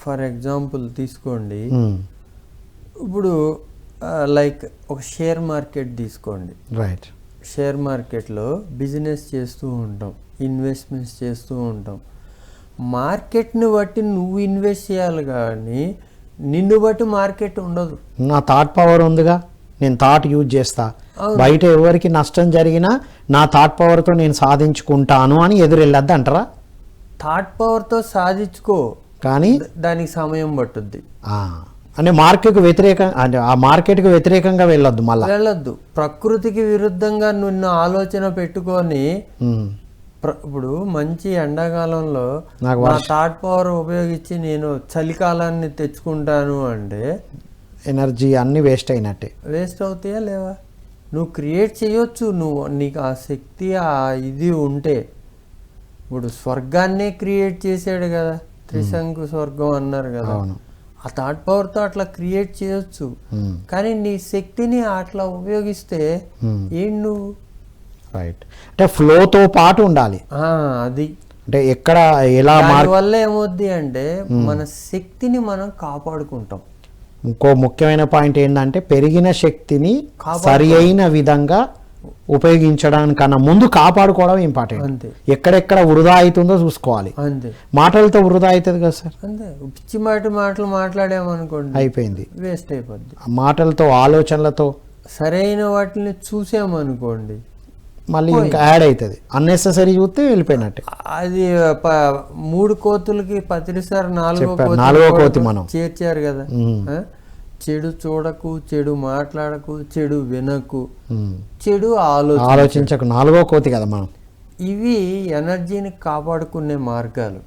For example తీసుకోండి, ఇప్పుడు like ఒక షేర్ మార్కెట్ తీసుకోండి. రైట్. షేర్ మార్కెట్లో బిజినెస్ చేస్తూ ఉంటాం, ఇన్వెస్ట్మెంట్స్ చేస్తూ ఉంటాం. మార్కెట్ని బట్టి నువ్వు ఇన్వెస్ట్ చేయాలి, కానీ నిన్ను బట్టి మార్కెట్ ఉండదు. నా థాట్ పవర్ ఉందిగా, నేను థాట్ యూజ్ చేస్తా, బయట ఎవరికి నష్టం జరిగినా నా థాట్ పవర్తో నేను సాధించుకుంటాను అని ఎదురెళ్ళద్దు అంటారా? థాట్ పవర్తో సాధించుకో, కానీ దానికి సమయం పట్టుద్ది. అంటే మార్కెట్కు వ్యతిరేకంగా, అంటే ఆ మార్కెట్కి వ్యతిరేకంగా వెళ్ళొద్దు, మళ్ళీ వెళ్ళొద్దు. ప్రకృతికి విరుద్ధంగా నిన్ను ఆలోచన పెట్టుకొని, ఇప్పుడు మంచి ఎండాకాలంలో నా థాట్ పవర్ ఉపయోగించి నేను చలికాలాన్ని తెచ్చుకుంటాను అంటే ఎనర్జీ అన్ని వేస్ట్ అయినట్టే. వేస్ట్ అవుతాయా లేవా? నువ్వు క్రియేట్ చేయొచ్చు, నువ్వు నీకు ఆ శక్తి ఆ ఇది ఉంటే. ఇప్పుడు స్వర్గాన్నే క్రియేట్ చేసాడు కదా, త్రిశంకు స్వర్గం అన్నారు కదా. ఆ థాట్ పవర్తో అట్లా క్రియేట్ చేయొచ్చు, కానీ నీ శక్తిని అట్లా ఉపయోగిస్తే ఏంటి నువ్వు? రైట్. అంటే ఫ్లోతో పాటు ఉండాలి. అది అంటే ఎక్కడ ఎలా వల్ల ఏమవుద్ది అంటే మన శక్తిని మనం కాపాడుకుంటాం. ఇంకో ముఖ్యమైన పాయింట్ ఏంటంటే పెరిగిన శక్తిని సరి అయిన విధంగా ఉపయోగించడానికన్నా ముందు కాపాడుకోవడం ఇంపార్టెంట్. అంతే. ఎక్కడెక్కడ వృధా అవుతుందో చూసుకోవాలి. అంతే. మాటలతో వృధా అవుతుంది కదా సార్. అంతే. పిచ్చి మాటలు మాట్లాడామనుకోండి, అయిపోయింది, వేస్ట్ అయిపోద్ది. మాటలతో ఆలోచనలతో సరైన వాటిని చూసామనుకోండి, మళ్ళీ ఇంకా యాడ్ అవుతుంది. అన్నెసెసరీ చూస్తే వెళ్ళిపోయినట్టే. అది 3 కోతులకి పత్రిసారి 4వ కోతి మనం చేర్చారు కదా. చెడు చూడకు, చెడు మాట్లాడకు, చెడు వినకు, చెడు ఆలోచించకు, 4వ కోతి కదా మనం. ఇవి ఎనర్జీని కాపాడుకునే మార్గాలు.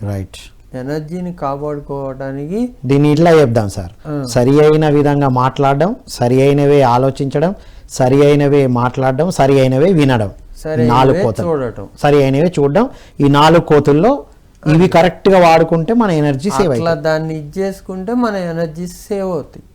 రైట్. ఎనర్జీని కాపాడుకోవడానికి దీన్ని ఇట్లా చెప్దాం సార్, సరి అయిన విధంగా మాట్లాడడం, సరి అయినవే ఆలోచించడం, సరి అయినవే మాట్లాడడం, సరి అయినవే వినడం, 4 కోతులు. చూడటం, సరి అయినవే చూడడం. ఈ 4 కోతుల్లో ఇవి కరెక్ట్ గా వాడుకుంటే మన ఎనర్జీ సేవ్ అవుతుంది. దాన్ని ఇది చేసుకుంటే మన ఎనర్జీ సేవ్ అవుతుంది.